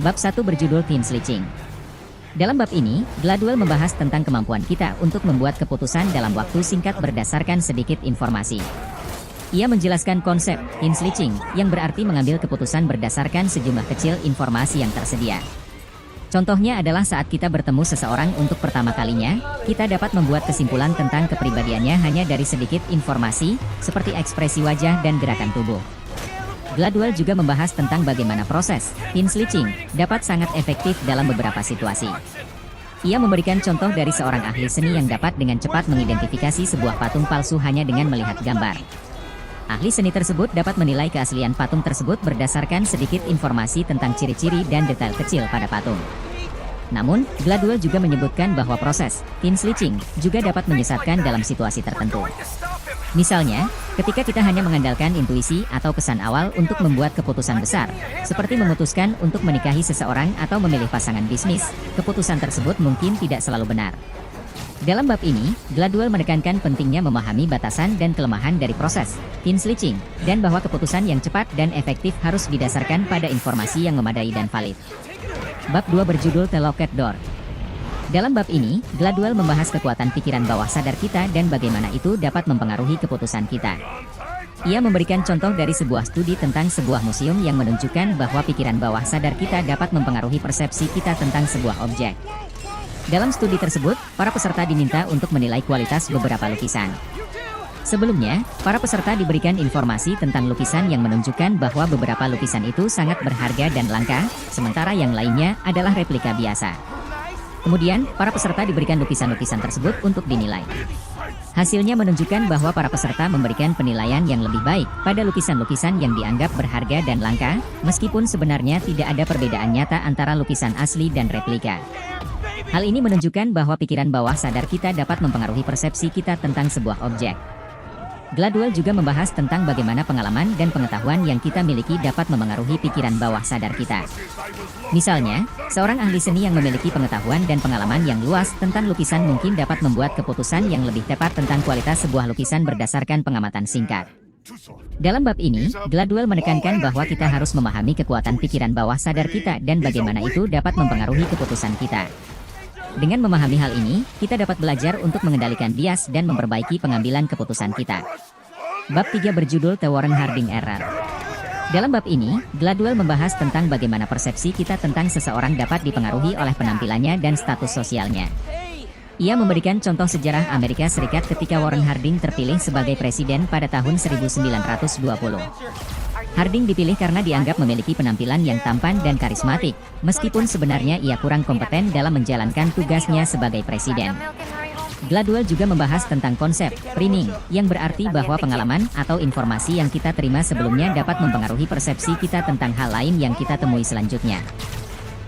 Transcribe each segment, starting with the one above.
Bab 1 berjudul Team Switching. Dalam bab ini, Gladwell membahas tentang kemampuan kita untuk membuat keputusan dalam waktu singkat berdasarkan sedikit informasi. Ia menjelaskan konsep team switching, yang berarti mengambil keputusan berdasarkan sejumlah kecil informasi yang tersedia. Contohnya adalah saat kita bertemu seseorang untuk pertama kalinya, kita dapat membuat kesimpulan tentang kepribadiannya hanya dari sedikit informasi, seperti ekspresi wajah dan gerakan tubuh. Gladwell juga membahas tentang bagaimana proses team switching dapat sangat efektif dalam beberapa situasi. Ia memberikan contoh dari seorang ahli seni yang dapat dengan cepat mengidentifikasi sebuah patung palsu hanya dengan melihat gambar. Ahli seni tersebut dapat menilai keaslian patung tersebut berdasarkan sedikit informasi tentang ciri-ciri dan detail kecil pada patung. Namun, Gladwell juga menyebutkan bahwa proses team switching juga dapat menyesatkan dalam situasi tertentu. Misalnya, ketika kita hanya mengandalkan intuisi atau kesan awal untuk membuat keputusan besar, seperti memutuskan untuk menikahi seseorang atau memilih pasangan bisnis, keputusan tersebut mungkin tidak selalu benar. Dalam bab ini, Gladwell menekankan pentingnya memahami batasan dan kelemahan dari proses team switching, dan bahwa keputusan yang cepat dan efektif harus didasarkan pada informasi yang memadai dan valid. Bab 2 berjudul The Locked Door. Dalam bab ini, Gladwell membahas kekuatan pikiran bawah sadar kita dan bagaimana itu dapat mempengaruhi keputusan kita. Ia memberikan contoh dari sebuah studi tentang sebuah museum yang menunjukkan bahwa pikiran bawah sadar kita dapat mempengaruhi persepsi kita tentang sebuah objek. Dalam studi tersebut, para peserta diminta untuk menilai kualitas beberapa lukisan. Sebelumnya, para peserta diberikan informasi tentang lukisan yang menunjukkan bahwa beberapa lukisan itu sangat berharga dan langka, sementara yang lainnya adalah replika biasa. Kemudian, para peserta diberikan lukisan-lukisan tersebut untuk dinilai. Hasilnya menunjukkan bahwa para peserta memberikan penilaian yang lebih baik pada lukisan-lukisan yang dianggap berharga dan langka, meskipun sebenarnya tidak ada perbedaan nyata antara lukisan asli dan replika. Hal ini menunjukkan bahwa pikiran bawah sadar kita dapat mempengaruhi persepsi kita tentang sebuah objek. Gladwell juga membahas tentang bagaimana pengalaman dan pengetahuan yang kita miliki dapat memengaruhi pikiran bawah sadar kita. Misalnya, seorang ahli seni yang memiliki pengetahuan dan pengalaman yang luas tentang lukisan mungkin dapat membuat keputusan yang lebih tepat tentang kualitas sebuah lukisan berdasarkan pengamatan singkat. Dalam bab ini, Gladwell menekankan bahwa kita harus memahami kekuatan pikiran bawah sadar kita dan bagaimana itu dapat mempengaruhi keputusan kita. Dengan memahami hal ini, kita dapat belajar untuk mengendalikan bias dan memperbaiki pengambilan keputusan kita. Bab 3 berjudul The Warren Harding Error. Dalam bab ini, Gladwell membahas tentang bagaimana persepsi kita tentang seseorang dapat dipengaruhi oleh penampilannya dan status sosialnya. Ia memberikan contoh sejarah Amerika Serikat ketika Warren Harding terpilih sebagai presiden pada tahun 1920. Harding dipilih karena dianggap memiliki penampilan yang tampan dan karismatik, meskipun sebenarnya ia kurang kompeten dalam menjalankan tugasnya sebagai presiden. Gladwell juga membahas tentang konsep priming, yang berarti bahwa pengalaman atau informasi yang kita terima sebelumnya dapat mempengaruhi persepsi kita tentang hal lain yang kita temui selanjutnya.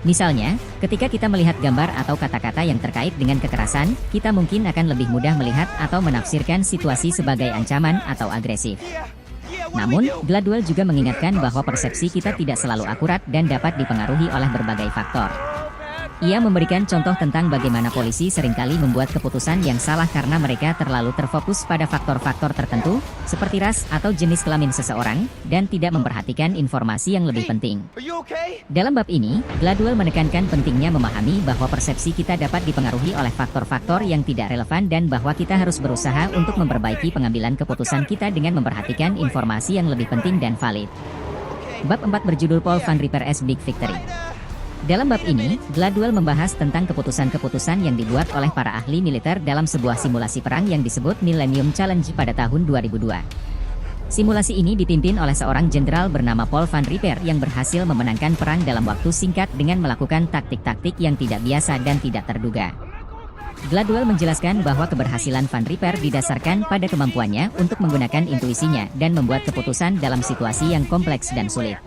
Misalnya, ketika kita melihat gambar atau kata-kata yang terkait dengan kekerasan, kita mungkin akan lebih mudah melihat atau menafsirkan situasi sebagai ancaman atau agresif. Namun, Gladwell juga mengingatkan bahwa persepsi kita tidak selalu akurat dan dapat dipengaruhi oleh berbagai faktor. Ia memberikan contoh tentang bagaimana polisi seringkali membuat keputusan yang salah karena mereka terlalu terfokus pada faktor-faktor tertentu, seperti ras atau jenis kelamin seseorang, dan tidak memperhatikan informasi yang lebih penting. Dalam bab ini, Gladwell menekankan pentingnya memahami bahwa persepsi kita dapat dipengaruhi oleh faktor-faktor yang tidak relevan dan bahwa kita harus berusaha untuk memperbaiki pengambilan keputusan kita dengan memperhatikan informasi yang lebih penting dan valid. Bab 4 berjudul Paul Van Riper's Big Victory. Dalam bab ini, Gladwell membahas tentang keputusan-keputusan yang dibuat oleh para ahli militer dalam sebuah simulasi perang yang disebut Millennium Challenge pada tahun 2002. Simulasi ini dipimpin oleh seorang jenderal bernama Paul Van Riper yang berhasil memenangkan perang dalam waktu singkat dengan melakukan taktik-taktik yang tidak biasa dan tidak terduga. Gladwell menjelaskan bahwa keberhasilan Van Riper didasarkan pada kemampuannya untuk menggunakan intuisinya dan membuat keputusan dalam situasi yang kompleks dan sulit.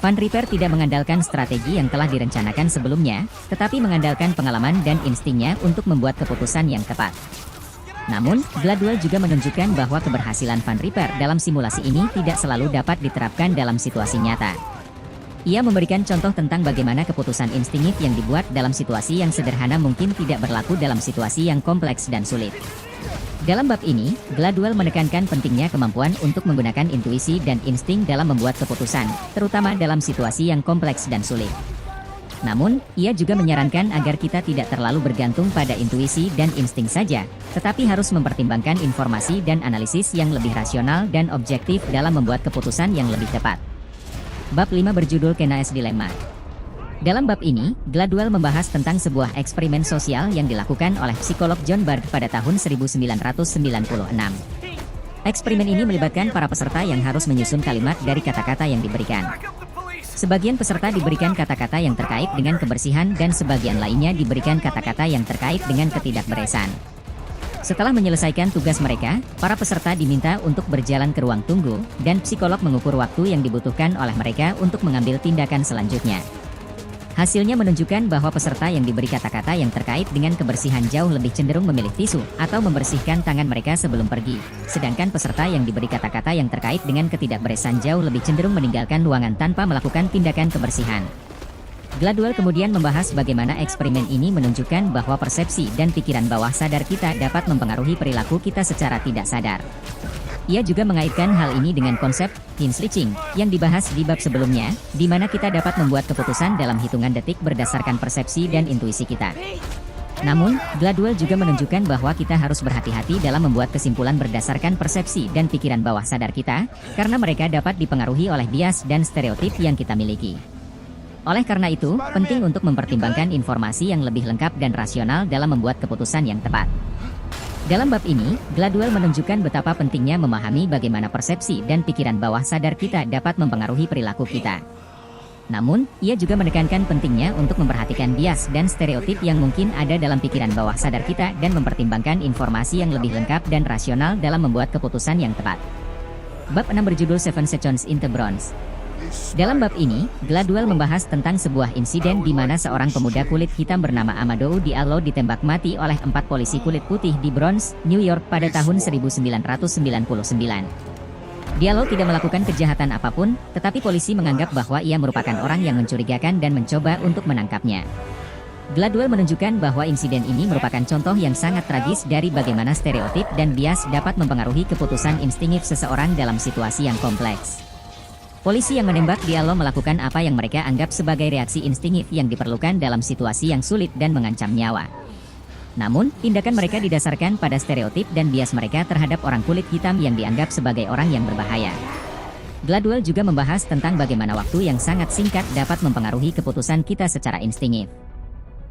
Van Riper tidak mengandalkan strategi yang telah direncanakan sebelumnya, tetapi mengandalkan pengalaman dan instingnya untuk membuat keputusan yang tepat. Namun, Gladwell juga menunjukkan bahwa keberhasilan Van Riper dalam simulasi ini tidak selalu dapat diterapkan dalam situasi nyata. Ia memberikan contoh tentang bagaimana keputusan instingif yang dibuat dalam situasi yang sederhana mungkin tidak berlaku dalam situasi yang kompleks dan sulit. Dalam bab ini, Gladwell menekankan pentingnya kemampuan untuk menggunakan intuisi dan insting dalam membuat keputusan, terutama dalam situasi yang kompleks dan sulit. Namun, ia juga menyarankan agar kita tidak terlalu bergantung pada intuisi dan insting saja, tetapi harus mempertimbangkan informasi dan analisis yang lebih rasional dan objektif dalam membuat keputusan yang lebih tepat. Bab 5 berjudul Kena's Dilemma. Dalam bab ini, Gladwell membahas tentang sebuah eksperimen sosial yang dilakukan oleh psikolog John Bard pada tahun 1996. Eksperimen ini melibatkan para peserta yang harus menyusun kalimat dari kata-kata yang diberikan. Sebagian peserta diberikan kata-kata yang terkait dengan kebersihan dan sebagian lainnya diberikan kata-kata yang terkait dengan ketidakberesan. Setelah menyelesaikan tugas mereka, para peserta diminta untuk berjalan ke ruang tunggu, dan psikolog mengukur waktu yang dibutuhkan oleh mereka untuk mengambil tindakan selanjutnya. Hasilnya menunjukkan bahwa peserta yang diberi kata-kata yang terkait dengan kebersihan jauh lebih cenderung memilih tisu atau membersihkan tangan mereka sebelum pergi. Sedangkan peserta yang diberi kata-kata yang terkait dengan ketidakberesan jauh lebih cenderung meninggalkan ruangan tanpa melakukan tindakan kebersihan. Gladwell kemudian membahas bagaimana eksperimen ini menunjukkan bahwa persepsi dan pikiran bawah sadar kita dapat mempengaruhi perilaku kita secara tidak sadar. Ia juga mengaitkan hal ini dengan konsep tin switching yang dibahas di bab sebelumnya, di mana kita dapat membuat keputusan dalam hitungan detik berdasarkan persepsi dan intuisi kita. Namun, Gladwell juga menunjukkan bahwa kita harus berhati-hati dalam membuat kesimpulan berdasarkan persepsi dan pikiran bawah sadar kita, karena mereka dapat dipengaruhi oleh bias dan stereotip yang kita miliki. Oleh karena itu, penting untuk mempertimbangkan informasi yang lebih lengkap dan rasional dalam membuat keputusan yang tepat. Dalam bab ini, Gladwell menunjukkan betapa pentingnya memahami bagaimana persepsi dan pikiran bawah sadar kita dapat mempengaruhi perilaku kita. Namun, ia juga menekankan pentingnya untuk memperhatikan bias dan stereotip yang mungkin ada dalam pikiran bawah sadar kita dan mempertimbangkan informasi yang lebih lengkap dan rasional dalam membuat keputusan yang tepat. Bab 6 berjudul Seven Seconds in the Bronx. Dalam bab ini, Gladwell membahas tentang sebuah insiden di mana seorang pemuda kulit hitam bernama Amadou Diallo ditembak mati oleh 4 polisi kulit putih di Bronx, New York pada tahun 1999. Diallo tidak melakukan kejahatan apapun, tetapi polisi menganggap bahwa ia merupakan orang yang mencurigakan dan mencoba untuk menangkapnya. Gladwell menunjukkan bahwa insiden ini merupakan contoh yang sangat tragis dari bagaimana stereotip dan bias dapat mempengaruhi keputusan instingif seseorang dalam situasi yang kompleks. Polisi yang menembak Diallo melakukan apa yang mereka anggap sebagai reaksi instingif yang diperlukan dalam situasi yang sulit dan mengancam nyawa. Namun, tindakan mereka didasarkan pada stereotip dan bias mereka terhadap orang kulit hitam yang dianggap sebagai orang yang berbahaya. Gladwell juga membahas tentang bagaimana waktu yang sangat singkat dapat mempengaruhi keputusan kita secara instingif.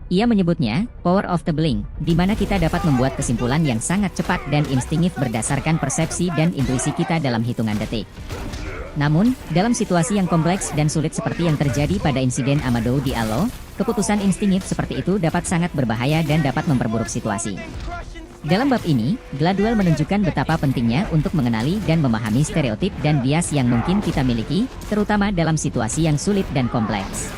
Ia menyebutnya power of the blink, di mana kita dapat membuat kesimpulan yang sangat cepat dan instingif berdasarkan persepsi dan intuisi kita dalam hitungan detik. Namun, dalam situasi yang kompleks dan sulit seperti yang terjadi pada insiden Amadou Diallo, keputusan instingif seperti itu dapat sangat berbahaya dan dapat memperburuk situasi. Dalam bab ini, Gladwell menunjukkan betapa pentingnya untuk mengenali dan memahami stereotip dan bias yang mungkin kita miliki, terutama dalam situasi yang sulit dan kompleks.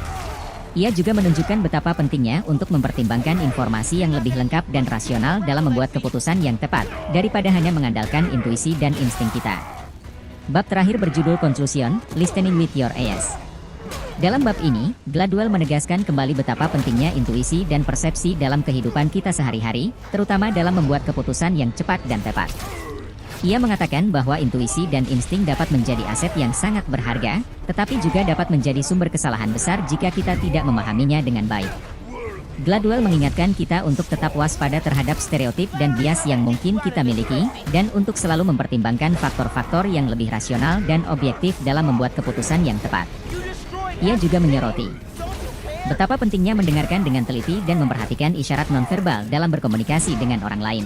Ia juga menunjukkan betapa pentingnya untuk mempertimbangkan informasi yang lebih lengkap dan rasional dalam membuat keputusan yang tepat, daripada hanya mengandalkan intuisi dan insting kita. Bab terakhir berjudul Conclusion, Listening with Your Eyes. Dalam bab ini, Gladwell menegaskan kembali betapa pentingnya intuisi dan persepsi dalam kehidupan kita sehari-hari, terutama dalam membuat keputusan yang cepat dan tepat. Ia mengatakan bahwa intuisi dan insting dapat menjadi aset yang sangat berharga, tetapi juga dapat menjadi sumber kesalahan besar jika kita tidak memahaminya dengan baik. Gladwell mengingatkan kita untuk tetap waspada terhadap stereotip dan bias yang mungkin kita miliki, dan untuk selalu mempertimbangkan faktor-faktor yang lebih rasional dan objektif dalam membuat keputusan yang tepat. Ia juga menyoroti betapa pentingnya mendengarkan dengan teliti dan memperhatikan isyarat nonverbal dalam berkomunikasi dengan orang lain.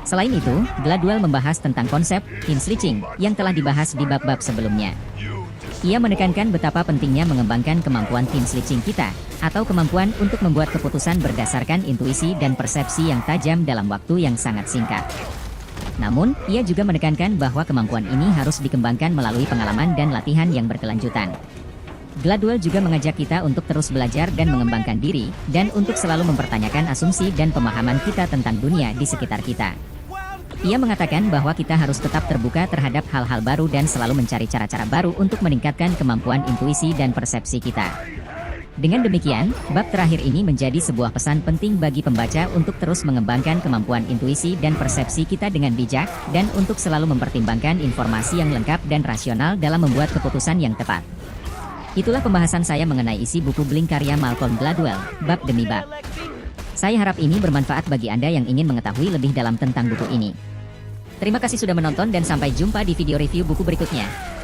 Selain itu, Gladwell membahas tentang konsep tin switching yang telah dibahas di bab-bab sebelumnya. Ia menekankan betapa pentingnya mengembangkan kemampuan tin switching kita, atau kemampuan untuk membuat keputusan berdasarkan intuisi dan persepsi yang tajam dalam waktu yang sangat singkat. Namun, ia juga menekankan bahwa kemampuan ini harus dikembangkan melalui pengalaman dan latihan yang berkelanjutan. Gladwell juga mengajak kita untuk terus belajar dan mengembangkan diri, dan untuk selalu mempertanyakan asumsi dan pemahaman kita tentang dunia di sekitar kita. Ia mengatakan bahwa kita harus tetap terbuka terhadap hal-hal baru dan selalu mencari cara-cara baru untuk meningkatkan kemampuan intuisi dan persepsi kita. Dengan demikian, bab terakhir ini menjadi sebuah pesan penting bagi pembaca untuk terus mengembangkan kemampuan intuisi dan persepsi kita dengan bijak, dan untuk selalu mempertimbangkan informasi yang lengkap dan rasional dalam membuat keputusan yang tepat. Itulah pembahasan saya mengenai isi buku Blink karya Malcolm Gladwell, bab demi bab. Saya harap ini bermanfaat bagi Anda yang ingin mengetahui lebih dalam tentang buku ini. Terima kasih sudah menonton dan sampai jumpa di video review buku berikutnya.